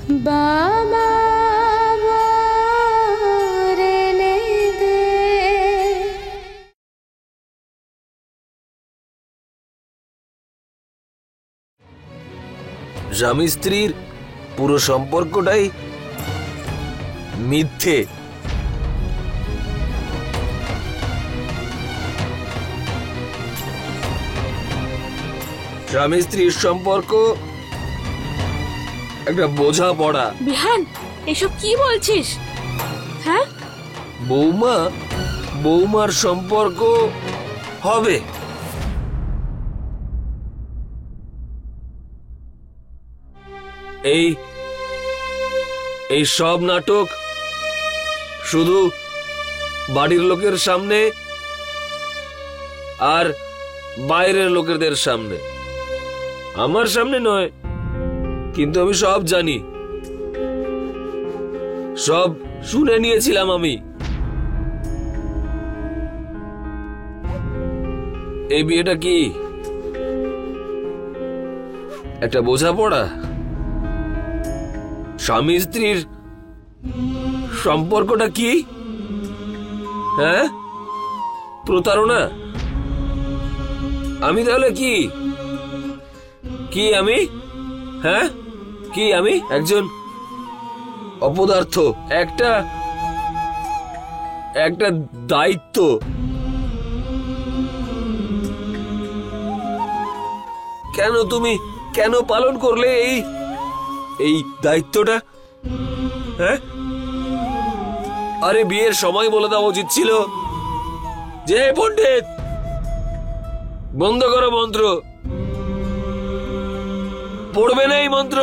বাবা রেনে দে। স্বামী স্ত্রীর পুরো সম্পর্কটাই মিথ্যে। স্বামী স্ত্রীর সম্পর্ক একটা বোঝা পড়া। বিহান, এসব কি বলছিস? হ্যাঁ, বৌমা বৌমার সম্পর্ক হবে। এই এই সব নাটক শুধু বাড়ির লোকের সামনে আর বাইরের লোকেদের সামনে, আমার সামনে নয়। কিন্তু আমি সব জানি, সব শুনে নিয়েছিলাম আমি। এই বিয়েটা কি একটা বোঝাপড়া? স্বামী স্ত্রীর সম্পর্কটা কি? হ্যাঁ, প্রতারণা? আমি তাহলে কি কি আমি? হ্যাঁ, কি আমি একজন অপদার্থ, একটা একটা দায়িত্ব। কেন তুমি কেন পালন করলে এই এই দায়িত্বটা? হ্যাঁ, আরে বিয়ের সময় বলে দেওয়া উচিত ছিল যে পণ্ডিত বন্ধ করো মন্ত্র, পড়বে না এই মন্ত্র,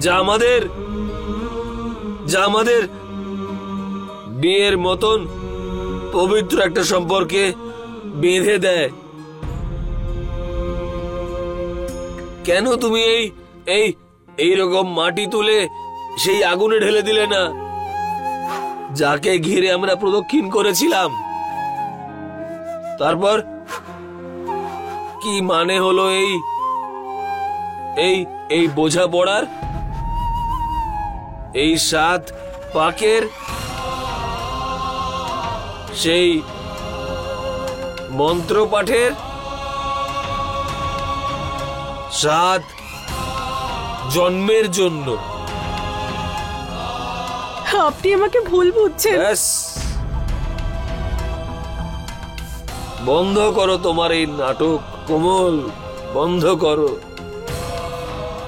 যা আমাদের বিয়ের মতন পবিত্র একটা সম্পর্কে বেঁধে দেয়। কেন তুমি এই রকম মাটি তুলে সেই আগুনে ঢেলে দিলে না, যাকে ঘিরে আমরা প্রদক্ষিণ করেছিলাম? তারপর কি মানে হলো এই এই এই বোঝাপড়ার, এই 7 পাকের, সেই মন্ত্র পাঠের, 7 জন্মের জন্য? আপনি আমাকে ভুল বুঝছেন। বন্ধ করো তোমার এই নাটক কোমল, বন্ধ করো।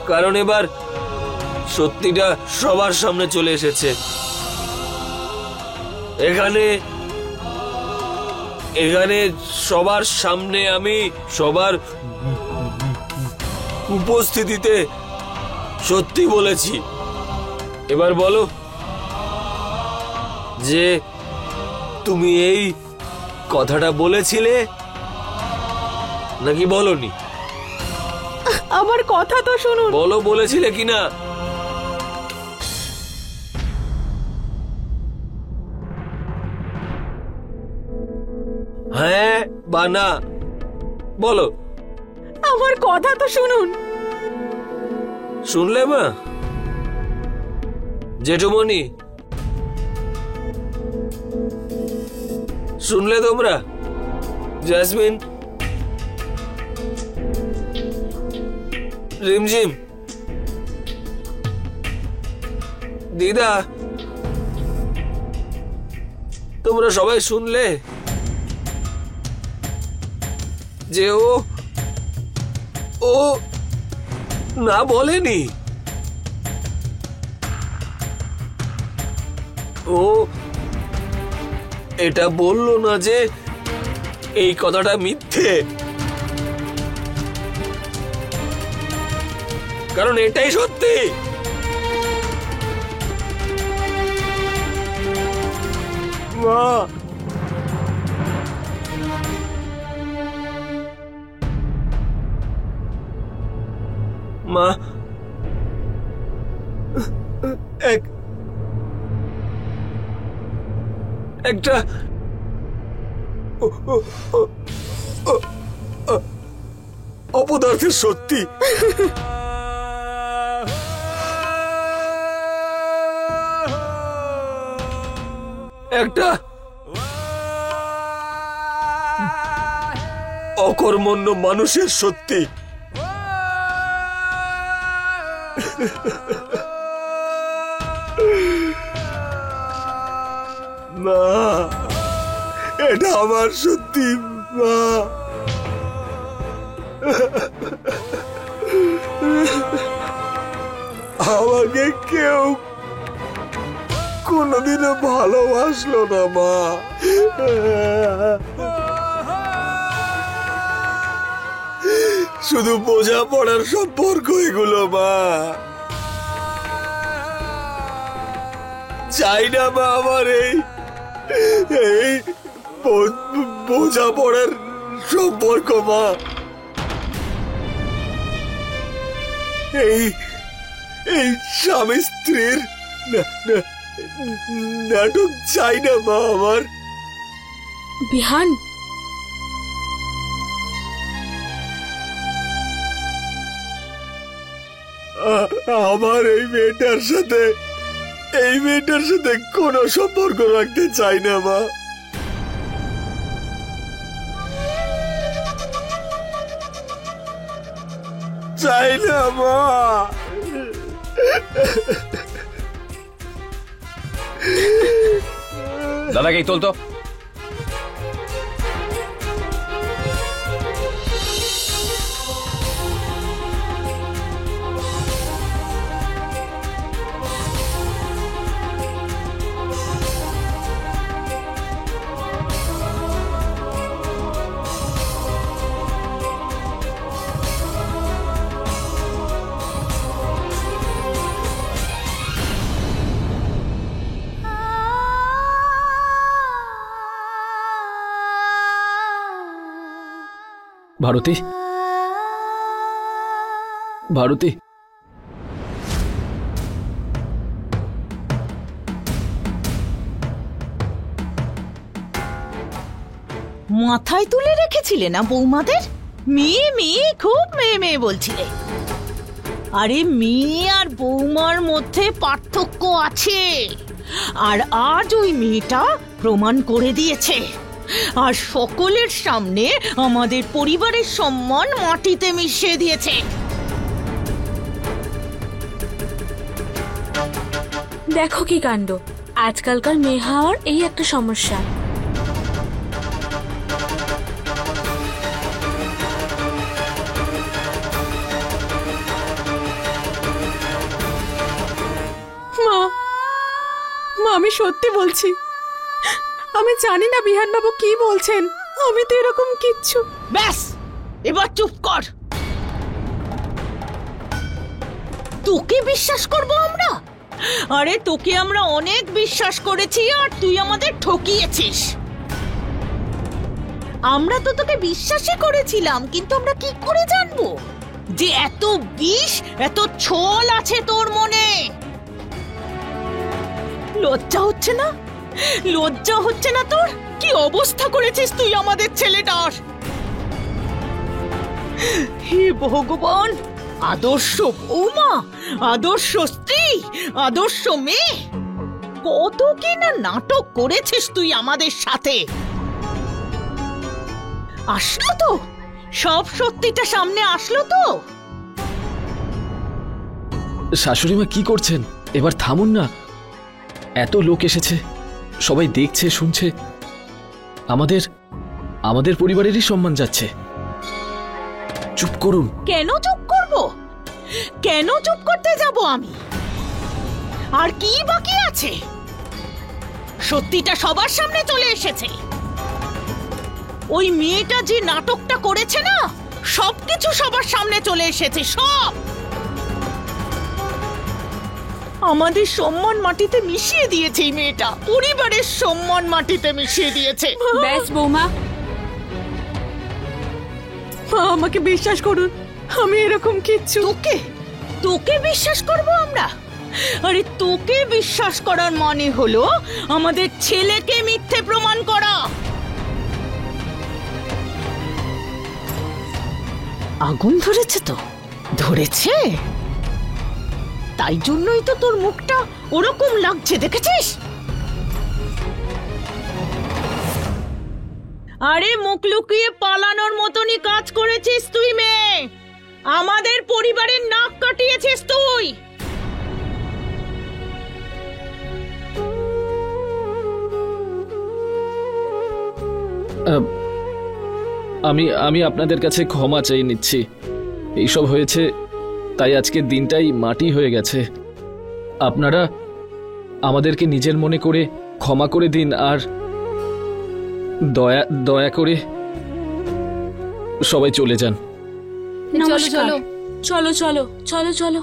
কারণ এবার সত্যিটা সবার সামনে চলে এসেছে। এখানে সবার সামনে আমি সবার উপস্থিতিতে সত্যি বলেছি। এবার বলো যে তুমি এই কথাটা বলেছিলে নাকি বলনি? আমার কথা তো শুনুন। বলো, বলেছিলে কিনা? হ্যাঁ বা না বলো। আমার কথা তো শুনুন। শুনলে মা? জেঠুমণি, শুনলে তোমরা? জেসমিন, রিমঝিম, দিদা, তোমরা সবাই শুনলে যে ও না বলেনি? ও এটা বললো না যে এই কথাটা মিথ্যে, কারণ এটাই সত্যি। মা, মা, একটা অপদার্থের সত্যি। একটা অকর্মণ্য মানুষের সত্যি। মা, এটা আমার সত্যি মা। আমাকে কেউ কোনোদিনও ভালোবাসলো না মা। শুধু বোঝাপড়ার সম্পর্ক এগুলো মা। চাই না মা আমার এই বোঝাপড়ার সম্পর্ক মা। এই স্বামী স্ত্রীর নাটক চাই না মা আমার। বিহান, আমার এই মেয়েটার সাথে কোনো সম্পর্ক রাখতে চাই না মা। চাই না মা। দাদাকে তোলতো। ভারতী, ভারতী, মাথায় তুলে রেখেছিলে না বৌমাদের? মেয়ে মেয়ে খুব মেয়ে মেয়ে বলছিলে। আরে মেয়ে আর বৌমার মধ্যে পার্থক্য আছে, আর আজ ওই মেয়েটা প্রমাণ করে দিয়েছে। আর সকলের সামনে আমাদের পরিবারের সম্মান মাটিতে মিশিয়ে দিয়েছে। দেখো কি কাণ্ড, আজকালকার মেয়ে হওয়ার এই একটা সমস্যা। মা, আমি সত্যি বলছি। আমি জানি না বিহান বাবু কি বলছেন, আমি তো এরকম কিচ্ছু। ব্যাস, এবার চুপ কর। তোকে বিশ্বাস করবো আমরা? আরে তোকে আমরা অনেক বিশ্বাস করেছি, আর তুই আমাদের ঠকিয়েছিস। আমরা তো তোকে বিশ্বাসই করেছিলাম, কিন্তু আমরা কি করে জানবো যে এত বিষ, এত ছল আছে তোর মনে? লজ্জা হচ্ছে না? লজ্জা হচ্ছে না তোর? কি অবস্থা করেছিস তুই আমাদের ছেলেটার! হে ভগবান, আদর্শ বৌমা, আদর্শ স্ত্রী, আদর্শ মেয়ে, কত কি না নাটক করেছিস তুই আমাদের সাথে। আসলো তো সব সত্যিটা সামনে, আসলো তো। শাশুড়ি মা কি করছেন? এবার থামুন না। এত লোক এসেছে, সবাই দেখছে শুনছে, আমাদের পরিবারেরই সম্মান যাচ্ছে। চুপ করুন। কেন চুপ করব? কেন চুপ করতে যাব আমি? আর কি বাকি আছে? সত্যিটা সবার সামনে চলে এসেছে। ওই মেয়েটা যে নাটকটা করেছে না, সবকিছু সবার সামনে চলে এসেছে। সব আমাদের সম্মান মাটিতে মিশিয়ে দিয়েছে এই মেয়েটা, পরিবারের সম্মান মাটিতে মিশিয়ে দিয়েছে। ব্যাস বৌমা, মা, আমাকে বিশ্বাস করুন, আমি এরকম কিচ্ছু। তোকে বিশ্বাস করব আমরা? আরে তোকে বিশ্বাস করার মানে হলো আমাদের ছেলেকে মিথ্যে প্রমাণ করা। আগুন ধরেছে তো? ধরেছে, তাই জন্যই তো তোর মুখটা ওরকম লাগছে, দেখেছিস? আরে মুখ লুকিয়ে পালানোর মতনই কাজ করেছিস তুই মেয়ে, আমাদের পরিবারের নাক কাটিয়েছিস তুই। আমি আমি আপনাদের কাছে ক্ষমা চেয়ে নিচ্ছি। এইসব হয়েছে তাই আজকের দিনটাই মাটি হয়ে গেছে। আপনারা আমাদেরকে নিজের মনে করে ক্ষমা করে দিন, আর দয়া দয়া করে সবাই চলে যান। নমস্কার। চলো চলো চলো চলো।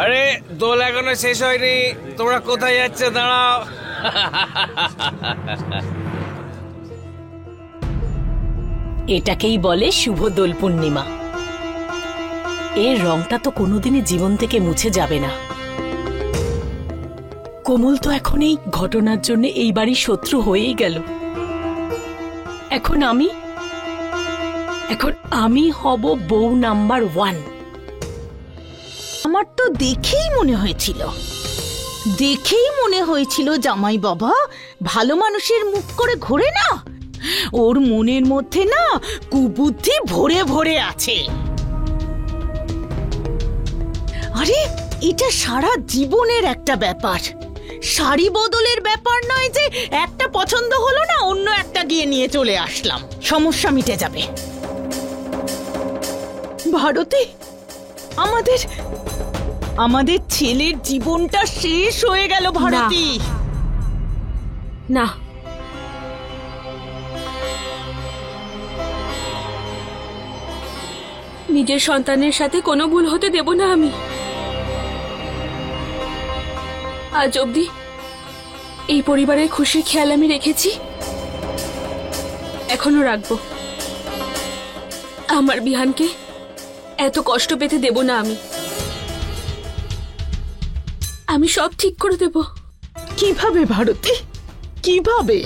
আরে দোল এখনো শেষ হয়নি, তোমরা কোথায় যাচ্ছে? দাঁড়াও। এটাকেই বলে শুভ দোল পূর্ণিমা। এর রংটা তো কোনোদিনই জীবন থেকে মুছে যাবে না। কোমল তো এখন এই ঘটনার জন্য এই বাড়ির শত্রু হয়েই গেল। এখন আমি হব বউ নাম্বার 1। আমার তো দেখেই মনে হয়েছিল জামাই বাবা ভালো মানুষের মুখ করে ঘোরে না, ওর মনের মধ্যে না কুবুদ্ধি ভরে ভরে আছে। আরে এটা সারা জীবনের একটা ব্যাপার, শাড়ি বদলের ব্যাপার নয় যে একটা পছন্দ হলো না অন্য একটা গিয়ে নিয়ে চলে আসলাম, সমস্যা মিটে যাবে। ভারতী, আমাদের ছেলের জীবনটা শেষ হয়ে গেল ভারতী। না, নিজের সন্তানের সাথে কোনো ভুল হতে দেব না আমি। আজ অবধি এই পরিবারের খুশির খেয়াল আমি রেখেছি, এখনো রাখবো। আমার বিহানকে এত কষ্ট পেতে দেব না আমি সব ঠিক করে দেব। কিভাবে ভারতী, কিভাবে?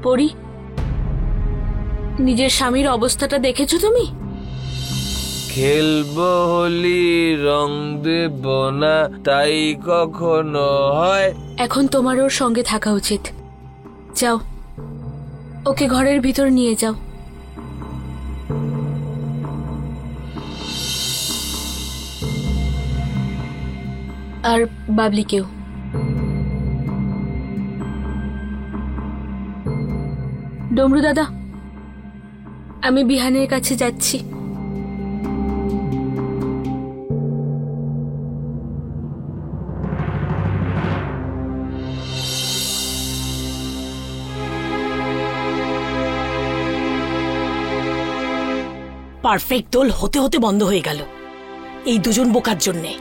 পরি, নিজের স্বামীর অবস্থাটা দেখেছো তুমি? খেলবো হোলি রং দেব না, তাই কখনো হয়। এখন তোমার ওর সঙ্গে থাকা উচিত। যাও, ওকে ঘরের ভিতর নিয়ে যাও। আর বাবলিকেও। ডমরু দাদা, আমি বিহানের কাছে যাচ্ছি। পারফেক্ট দোল হতে হতে বন্ধ হয়ে গেল এই দুজন বোকার জন্যে।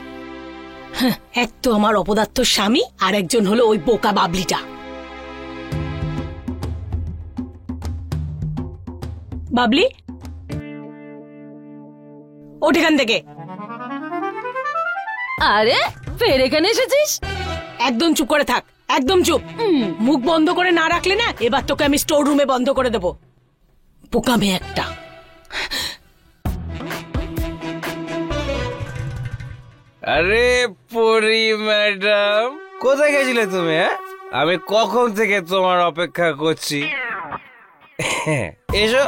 এক তো আমার অপদার্থ স্বামী, আর একজন হলো ওই বোকা বাবলিটা। বাবলি, ওঠ এখান থেকে। আরে ফের এখানে এসেছিস? একদম চুপ করে থাক, একদম চুপ। মুখ বন্ধ করে না রাখলে না এবার তোকে আমি স্টোর রুমে বন্ধ করে দেবো। বোকা মেয়ে একটা। আরে পরি ম্যাডাম, কোথায় গেছিলে তুমি? আমি কখন থেকে তোমার অপেক্ষা করছি। এসো,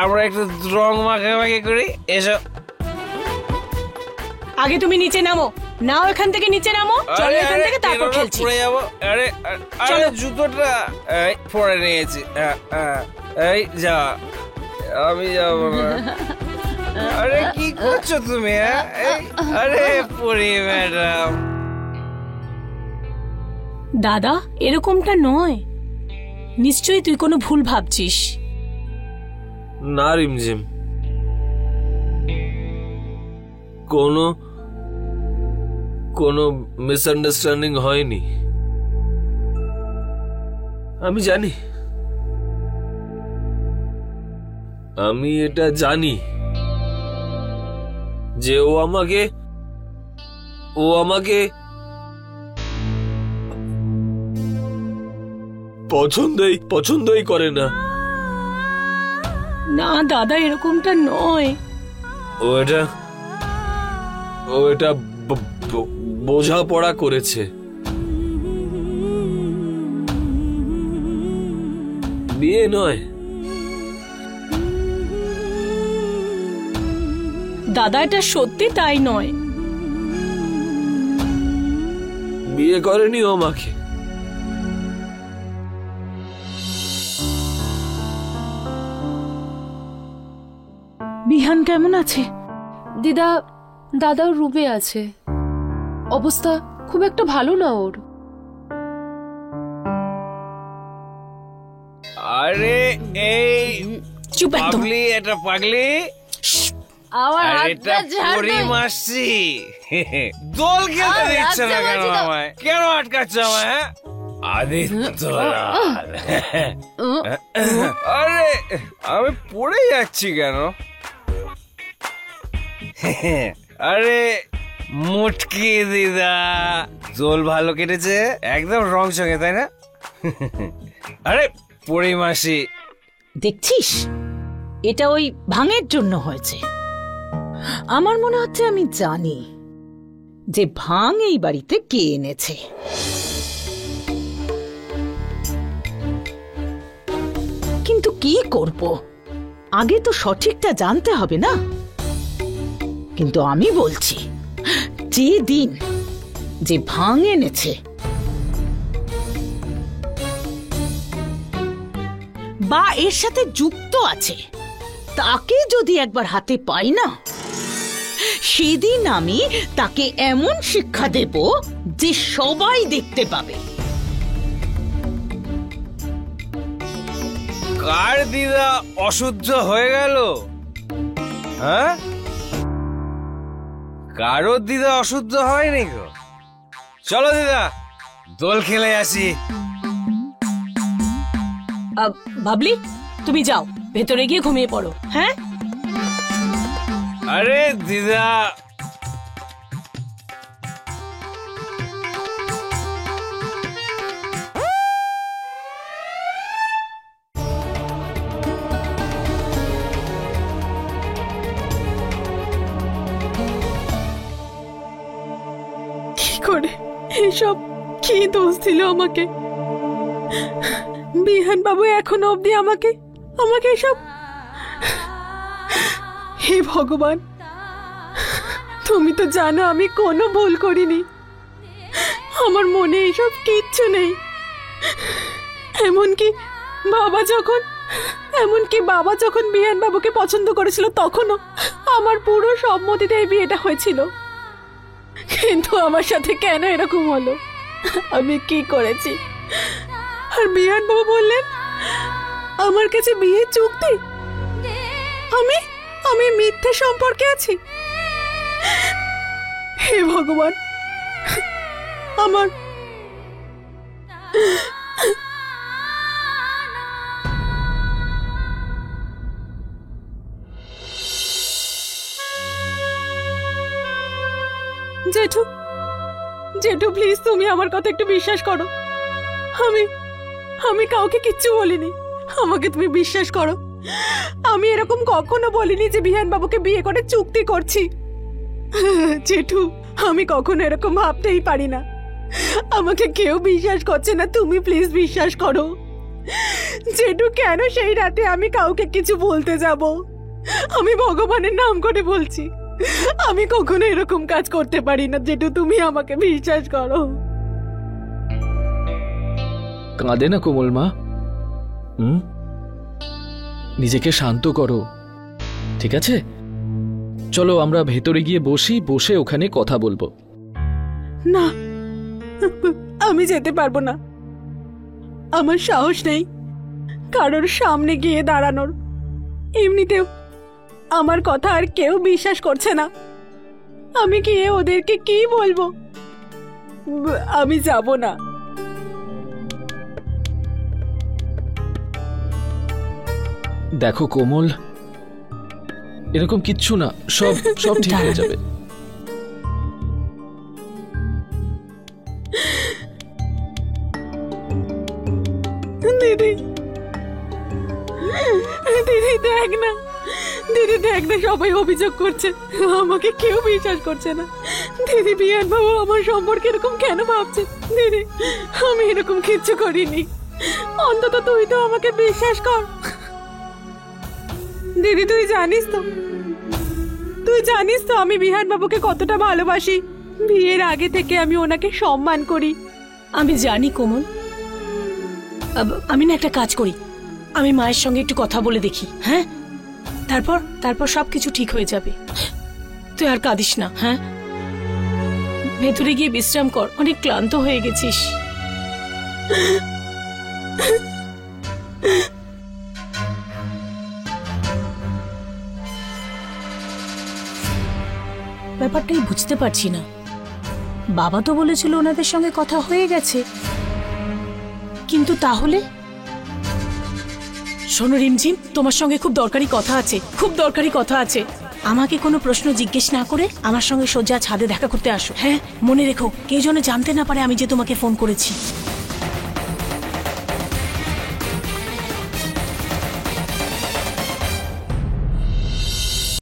আমরা একটু রং মাখামাখি করি। এসো। আগে তুমি নিচে নামো, নাও এখান থেকে নিচে নামো। চলো এখান থেকে, তারপর খেলছি। পড়ে যাবো। আরে আরে জুতোটা পরে নিয়েছি। এই যা, আমি যাবো না। আরে কি করছো তুমি? আরে পরি ম্যাডাম। দাদা, এরকমটা নয়, নিশ্চয়ই তুই কোনো ভুল ভাবছিস। না রিমঝিম, কোনো মিসআন্ডারস্ট্যান্ডিং হয়নি। আমি জানি, আমি এটা জানি যে ও আমাকে পছন্দই করে না। না দাদা, এরকমটা নয়। ও এটা বোঝাপড়া করেছে। বিয়ে নয়। দাদা এটা সত্যি তাই নয়। বিয়ে করেনি ও আমাকে। বিহান কেমন আছে? দিদা, দাদাও রুমে আছে, অবস্থা খুব একটা ভালো না ওর। আরে এই চুপ একদম। পাগলি, এটা পাগলি, আমার আর এটা পরিমাসি। দোল খেলতে দিচ্ছে না কেন আমায়? কেন আটকাচ্ছ আমায়? হ্যাঁ? আদিত্যলাল। আরে আমি পড়ে যাচ্ছি কেন? আরে মুটকি দিদা, দোল ভালো কেটেছে, একদম রং চঙে, তাই না? আরে পরিমাসি, দেখছিস, এটা ওই ভাঙের জন্য হয়েছে। আমার মনে হচ্ছে আমি জানি যে ভাঙ এই বাড়িতে কে এনেছে। কিন্তু কি করব, আগে তো সঠিকটা জানতে হবে না? কিন্তু আমি বলছি, যে দিন যে ভাঙ এনেছে বা এর সাথে যুক্ত আছে, তাকে যদি একবার হাতে পাই না, সেদিন আমি তাকে এমন শিক্ষা দেব যে সবাই দেখতে পাবে। কার দিদা অশুদ্ধ হয়ে গেল? হ্যাঁ, কারো দিদা অশুদ্ধ হয়নি গো। চলো দিদা, দোল খেলে আসি। ভাবলি, তুমি যাও, ভেতরে গিয়ে ঘুমিয়ে পড়ো। হ্যাঁ, আরে দিদা, কি করে এসব কি দোষ দিল আমাকে? বিহান বাবু এখনো অব্দি আমাকে এসব। হে ভগবান, তুমি তো জানো আমি কোনো ভুল করিনি, আমার মনে এসব কিচ্ছু নেই। এমনকি বাবা যখন বিহান বাবুকে পছন্দ করেছিল, তখনও আমার পুরো সম্মতিতে এই বিয়েটা হয়েছিল। কিন্তু আমার সাথে কেন এরকম হলো? আমি কি করেছি? আর বিহান বাবু বললেন আমার কাছে বিয়ে চুক্তি, আমি মিথ্যে সম্পর্কে আছি। হে ভগবান, আমার জেঠু প্লিজ, তুমি আমার কথা একটু বিশ্বাস করো। আমি কাউকে কিচ্ছু বলিনি, আমাকে তুমি বিশ্বাস করো। আমি এরকম কখনো বলিনি যে বিহান বাবুকে বিয়ে করে চুক্তি করছি। জেঠু, আমি কখনো এরকম ভাবতেই পারি না। আমাকে কেউ বিশ্বাস করছে না, তুমি প্লিজ বিশ্বাস করো। জেঠু, কেন সেই রাতে আমি কাউকে কিছু বলতে যাব? আমি ভগবানের নাম করে বলছি, আমি কখনো এরকম কাজ করতে পারি না। জেঠু, তুমি আমাকে বিশ্বাস করো। কাঁদে না কোমল মা, নিজেকে শান্ত করো, ঠিক আছে? চলো আমরা ভেতরে গিয়ে বসে ওখানে কথা বলবো। না, আমি যেতে পারবো না, আমার সাহস নেই কারোর সামনে গিয়ে দাঁড়ানোর। এমনিতেও আমার কথা আর কেউ বিশ্বাস করছে না, আমি গিয়ে ওদেরকে কি বলবো? আমি যাব না। দেখো কোমল, এরকম কিচ্ছু না, সব ঠিক হয়ে যাবে। দিদি, দেখ না, সবাই অভিযোগ করছে, আমাকে কেউ বিশ্বাস করছে না। দিদি, বিহান বাবু আমার সম্পর্কে এরকম কেন ভাবছে? দিদি, আমি এরকম কিচ্ছু করিনি, অন্তত তুই তো আমাকে বিশ্বাস কর। দিদি তুই জানিস তো আমি বিহান বাবুকে কতটা ভালোবাসি। বিয়ের আগে থেকে আমি ওনাকে সম্মান করি। আমি জানি কোমল। আমি না একটা কাজ করি, আমি মায়ের সঙ্গে একটু কথা বলে দেখি, হ্যাঁ? তারপর সবকিছু ঠিক হয়ে যাবে। তুই আর কাঁদিস না, হ্যাঁ? ভেতরে গিয়ে বিশ্রাম কর, অনেক ক্লান্ত হয়ে গেছিস। ব্যাপারটাই বুঝতে পারছি না। বাবা তো বলেছিল ওনাদের সঙ্গে কথা হয়ে গেছে, কিন্তু তাহলে? শোনো রিমঝিম, তোমার সঙ্গে খুব দরকারি কথা আছে। আমাকে কোনো প্রশ্ন জিজ্ঞেস না করে আমার সঙ্গে সোজা ছাদে দেখা করতে আসো, হ্যাঁ? মনে রেখো, কেউ যেন জানতে না পারে আমি যে তোমাকে ফোন করেছি।